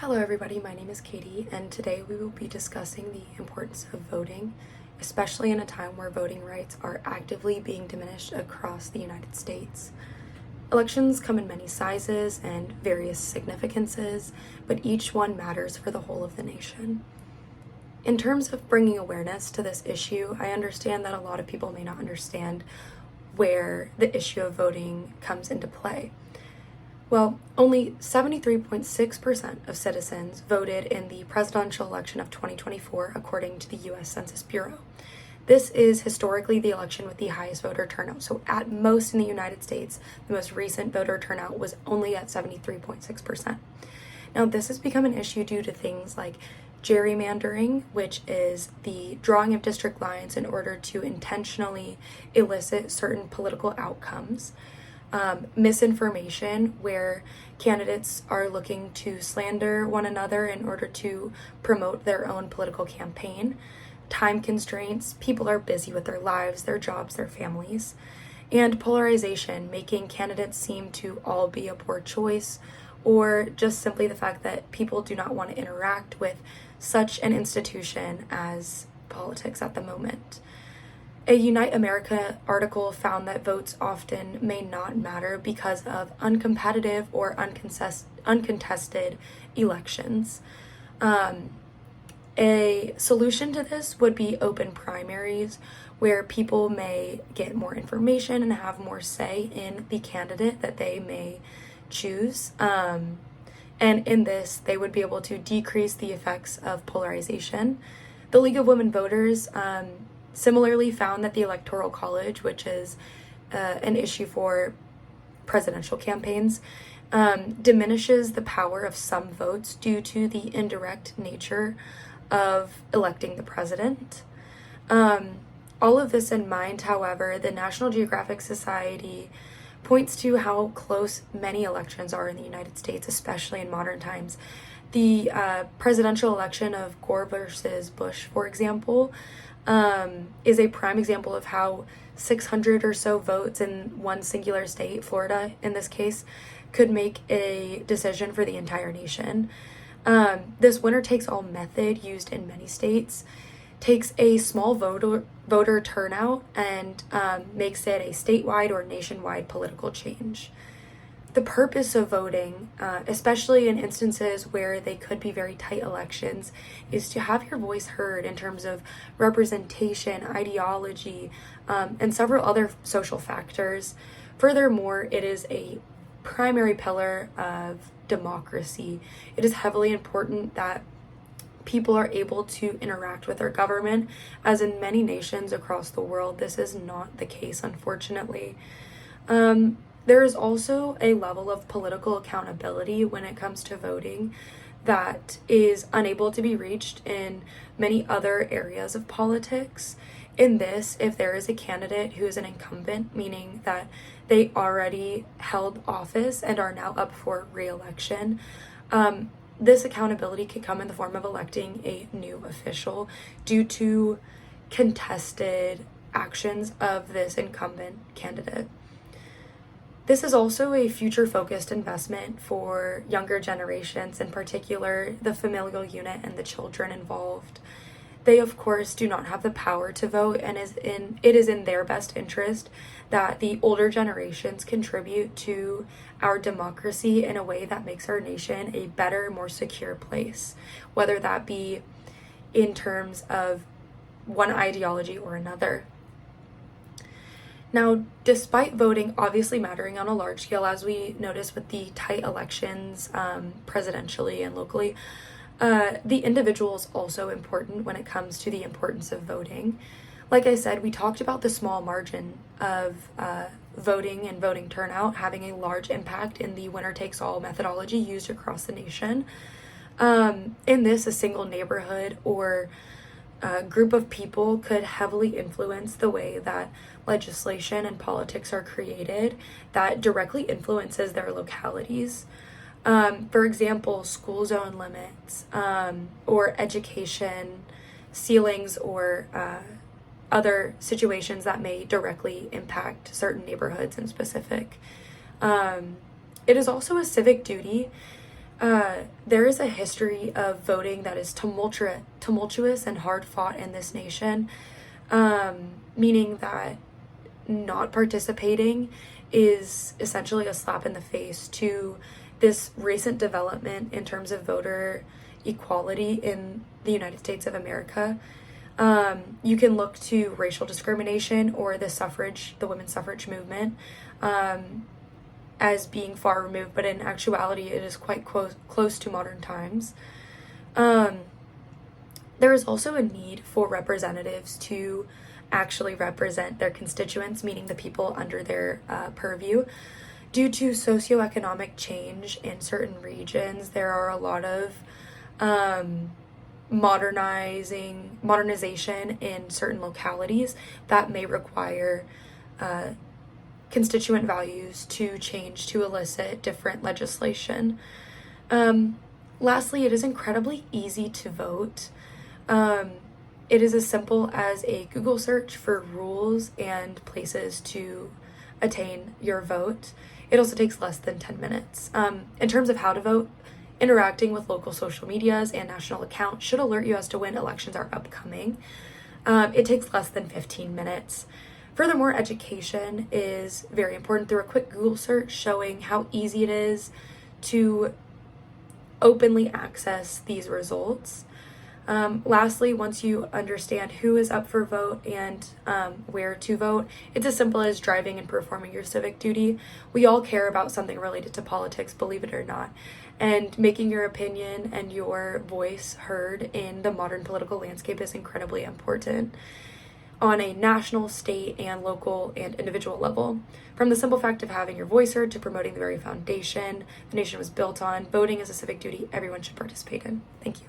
Hello everybody, my name is Katie, and today we will be discussing the importance of voting, especially in a time where voting rights are actively being diminished across the United States. Elections come in many sizes and various significances, but each one matters for the whole of the nation. In terms of bringing awareness to this issue, I understand that a lot of people may not understand where the issue of voting comes into play. Well, only 73.6% of citizens voted in the presidential election of 2024, according to the US Census Bureau. This is historically the election with the highest voter turnout. So at most in the United States, the most recent voter turnout was only at 73.6%. Now, this has become an issue due to things like gerrymandering, which is the drawing of district lines in order to intentionally elicit certain political outcomes. Misinformation, where candidates are looking to slander one another in order to promote their own political campaign, time constraints, people are busy with their lives, their jobs, their families, and polarization, making candidates seem to all be a poor choice, or just simply the fact that people do not want to interact with such an institution as politics at the moment. A Unite America article found that votes often may not matter because of uncompetitive or uncontested elections. A solution to this would be open primaries, where people may get more information and have more say in the candidate that they may choose. And in this, they would be able to decrease the effects of polarization. The League of Women Voters similarly found that the Electoral College, which is an issue for presidential campaigns, diminishes the power of some votes due to the indirect nature of electing the president. All of this in mind, however, the National Geographic Society points to how close many elections are in the United States, especially in modern times. The presidential election of Gore versus Bush, for example, is a prime example of how 600 or so votes in one singular state, Florida in this case, could make a decision for the entire nation. This winner-takes-all method used in many states takes a small voter turnout and makes it a statewide or nationwide political change. The purpose of voting, especially in instances where they could be very tight elections, is to have your voice heard in terms of representation, ideology, and several other social factors. Furthermore, it is a primary pillar of democracy. It is heavily important that people are able to interact with their government, as in many nations across the world, this is not the case, unfortunately. There is also a level of political accountability when it comes to voting that is unable to be reached in many other areas of politics. In this, if there is a candidate who is an incumbent, meaning that they already held office and are now up for re-election, this accountability can come in the form of electing a new official due to contested actions of this incumbent candidate. This is also a future-focused investment for younger generations, in particular the familial unit and the children involved. They, of course, do not have the power to vote, and it is in their best interest that the older generations contribute to our democracy in a way that makes our nation a better, more secure place, whether that be in terms of one ideology or another. Now, despite voting obviously mattering on a large scale, as we notice with the tight elections presidentially and locally, the individual is also important when it comes to the importance of voting. Like I said, we talked about the small margin of voting and voting turnout having a large impact in the winner-takes-all methodology used across the nation. In this, a single neighborhood or a group of people could heavily influence the way that legislation and politics are created that directly influences their localities. For example, school zone limits, or education ceilings, or other situations that may directly impact certain neighborhoods in specific. It is also a civic duty There is a history of voting that is tumultuous and hard fought in this nation, meaning that not participating is essentially a slap in the face to this recent development in terms of voter equality in the United States of America. You can look to racial discrimination or the women's suffrage movement, as being far removed, but in actuality, it is quite close to modern times. There is also a need for representatives to actually represent their constituents, meaning the people under their purview. Due to socioeconomic change in certain regions, there are a lot of modernization in certain localities that may require constituent values to change to elicit different legislation. Lastly, it is incredibly easy to vote. It is as simple as a Google search for rules and places to attain your vote. It also takes less than 10 minutes. In terms of how to vote, interacting with local social medias and national accounts should alert you as to when elections are upcoming. It takes less than 15 minutes. Furthermore, education is very important through a quick Google search showing how easy it is to openly access these results. Lastly, once you understand who is up for vote and where to vote, it's as simple as driving and performing your civic duty. We all care about something related to politics, believe it or not, and making your opinion and your voice heard in the modern political landscape is incredibly important on a national, state, and local and individual level. From the simple fact of having your voice heard to promoting the very foundation the nation was built on, voting is a civic duty everyone should participate in. Thank you.